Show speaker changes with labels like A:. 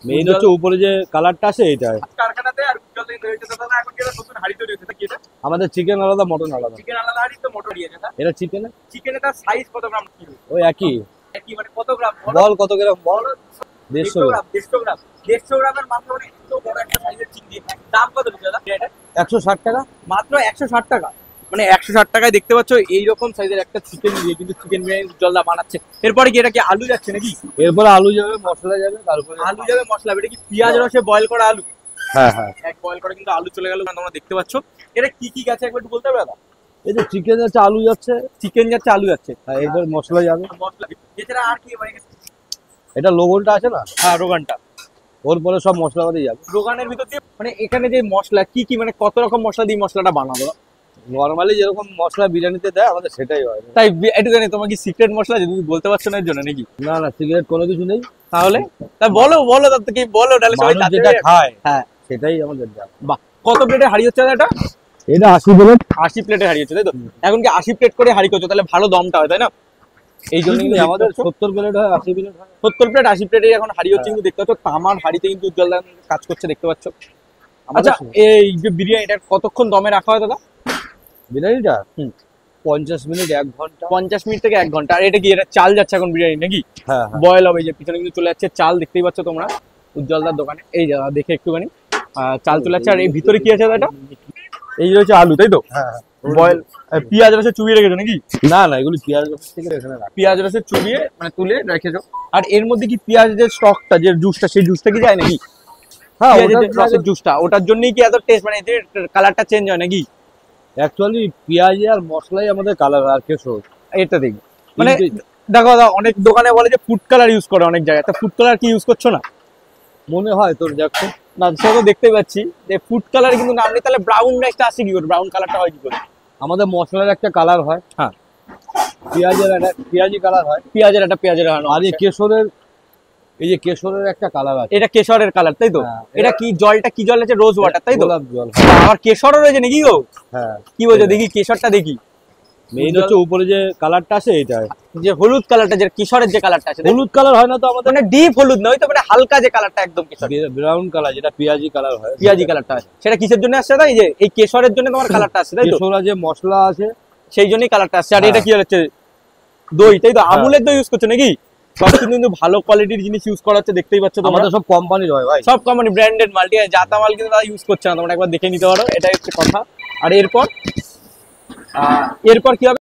A: Main হচ্ছে উপরে যে কালারটা আছে এটা
B: কারখানাতে আর উজ্জ্বল তৈরি হচ্ছে দাদা। এখন কি নতুন হাড়ি তৈরি হচ্ছে কি এটা?
A: আমাদের চিকেন আলাদা মটন আলাদা।
B: চিকেন আলাদা হাড়ি তো মটন দিয়েছে না?
A: এটা চিকেনে
B: চিকেনে তার সাইজ কত গ্রাম কি?
A: ওই একই।
B: একই মানে কত গ্রাম?
A: বল কত গ্রাম বল?
B: 150 গ্রাম। 150 গ্রাম। 150 গ্রামের মাত্র মানে এত বড় একটা সাইজের চিংড়ি। দাম কত দিচ্ছে দাদা এটা?
A: 160 টাকা।
B: মাত্র 160 টাকা। মানে 160 টাকায় দেখতে পাচ্ছ এইরকম সাইজের একটা চিকেন দিয়ে কিন্তু চিকেন বিরিয়ানি উজ্জ্বলদা বানাচ্ছে। এরপরে কি এটা কি আলু যাচ্ছে নাকি?
A: এরপরে আলু যাবে, মশলা যাবে, তারপরে
B: আলু যাবে, মশলা যাবে। এটা কি পেঁয়াজ রসে বয়েল করা আলু?
A: হ্যাঁ হ্যাঁ।
B: এক বয়েল করে কিন্তু আলু চলে গেল। তোমরা দেখতে পাচ্ছ এটা কি কি গেছে একবার একটু বলতে পারবে দাদা?
A: এই যে চিকেন যাচ্ছে, আলু যাচ্ছে,
B: চিকেন যাচ্ছে, আলু যাচ্ছে,
A: আর এরপর মশলা যাবে।
B: মশলা এছাড়া আর কি মানে?
A: এটা লোগনটা আছে না,
B: হ্যাঁ রোগানটা,
A: ওর পরে সব মশলাপাতি যাবে।
B: রোগানের ভিতর দিয়ে মানে এখানে যে মশলা কি কি মানে কত রকম মশলা দিয়ে মশলাটা বানাবো?
A: নরমালি যেরকম মশলা বিরিয়ানিতে দেয় আমাদের সেটাই হয়।
B: তাই একটু জানি তোমার কি সিক্রেট মশলা যদি বলতে পারছো না এর জন্য নাকি?
A: না না, সিগারেট কোনো কিছু নেই।
B: তাহলে তা বলো বলো তার থেকে বলো তাহলে সবাই
A: মানুষ যেটা খায়
B: হ্যাঁ
A: সেটাই আমাদের দেয়।
B: বাহ, কত প্লেটে হাড়ি হচ্ছে এটা?
A: এটা 80 প্লেট।
B: 80 প্লেটে হাড়ি হচ্ছে তাই তো? এখন কি 80 প্লেট করে হাড়ি করছো? তাহলে ভালো দমটা হয় তাই না? এই জন্য কিন্তু
A: আমাদের 70 প্লেট হয়, 80 প্লেট হয়।
B: 70 প্লেট 80 প্লেটে এখন হাড়ি হচ্ছে কিন্তু দেখতে পাচ্ছ তামার হাড়িতে কিন্তু উজ্জ্বলদা কাজ করছে দেখতে পাচ্ছ। আচ্ছা এই যে বিরিয়ানিটা কতক্ষণ দমে রাখা হয় দাদা?
A: বিরিয়ানিটা 50 মিনিট 1 ঘন্টা।
B: 50 মিনিট থেকে 1 ঘন্টা। আর এটা কি এটা চাল যাচ্ছে এখন বিরিয়ানি নাকি?
A: হ্যাঁ
B: বয়েল হবে, যে পিছনে কিন্তু চলে যাচ্ছে চাল দেখতেই পাচ্ছ তোমরা উজ্জ্বলদার দোকানে। এই জায়গা দেখে একটুখানি চাল চলে যাচ্ছে। আর এই ভিতরে কি আছে দাদা? এই যে হচ্ছে আলু তাই তো?
A: হ্যাঁ
B: বয়েল পেঁয়াজ রসে চুবিয়ে রেখেছো নাকি?
A: না না, এগুলো পেঁয়াজ থেকে এখানে রাখ।
B: পেঁয়াজ রসে চুবিয়ে মানে তুলে রেখেছো। আর এর মধ্যে কি পেঁয়াজের স্টকটা যে জুসটা সেই জুসটা কি যায় নাকি?
A: হ্যাঁ,
B: পেঁয়াজের যে রসের জুসটা ওটার জন্যই কি এত টেস্ট মানে এতে কালারটা চেঞ্জ হয় নাকি?
A: অ্যাকচুয়ালি পেঁয়াজ আর মশলাই আমাদের কালার আর কেশর।
B: এটা দেখি মানে দেখো দাদা অনেক দোকানে বলে যে ফুড কালার ইউজ করে অনেক জায়গায়, তা ফুড কালার কি ইউজ করছো না?
A: মনে হয় তোর দেখো
B: না সে তো দেখতেই পাচ্ছি যে ফুড কালার কিন্তু নাম নেই। তাহলে ব্রাউন রাইসটা আসে কি করে? ব্রাউন কালারটা হয় কি করে?
A: আমাদের মশলার একটা কালার হয়,
B: হ্যাঁ
A: পেঁয়াজের একটা পেঁয়াজি কালার হয়,
B: পেঁয়াজের একটা পেঁয়াজের হয়।
A: আর এই কেশরের এই যে কেশরের একটা কালার আছে।
B: এটা কেশরের কালার তাই তো?
A: হ্যাঁ,
B: এটা কি জলটা কি জল আছে? রোজ ওয়াটার তাই তো?
A: গোলাপ জল।
B: আবার কেশরও রয়েছে নাকি গো?
A: হ্যাঁ,
B: কি বলছো দেখি কেশরটা দেখি।
A: মেইন হচ্ছে উপরে যে কালারটা আছে এটা,
B: যে হলুদ কালারটা যে কেশরের যে কালারটা আছে
A: হলুদ কালার হয় না তো আমাদের,
B: মানে ডিপ হলুদ নয় তো, মানে হালকা যে কালারটা একদম কেশর
A: ব্রাউন কালার যেটা পেঁয়াজি কালার হয়,
B: পেঁয়াজি কালারটা হয়। সেটা কিসের জন্য আসছে তাই? যে এই কেশরের জন্য তোমার কালারটা আসছে তাই তো?
A: কেশরা যে মশলা আছে
B: সেই জন্যই কালারটা আসছে। আর
A: হ্যাঁ।
B: এটা কি হচ্ছে? দই তাই তো? আমুলের দই ইউজ করছো নাকি? সব কিন্তু ভালো কোয়ালিটির জিনিস ইউজ করা হচ্ছে দেখতেই পাচ্ছ তোমরা।
A: আমাদের সব কোম্পানির হয় ভাই,
B: সব কোম্পানি ব্র্যান্ডেড মাল্টি জাতা মাল কিন্তু তারা ইউজ করছে না। তোমরা একবার দেখে নিতে পারো, এটাই হচ্ছে কথা। আর এরপর কি হবে?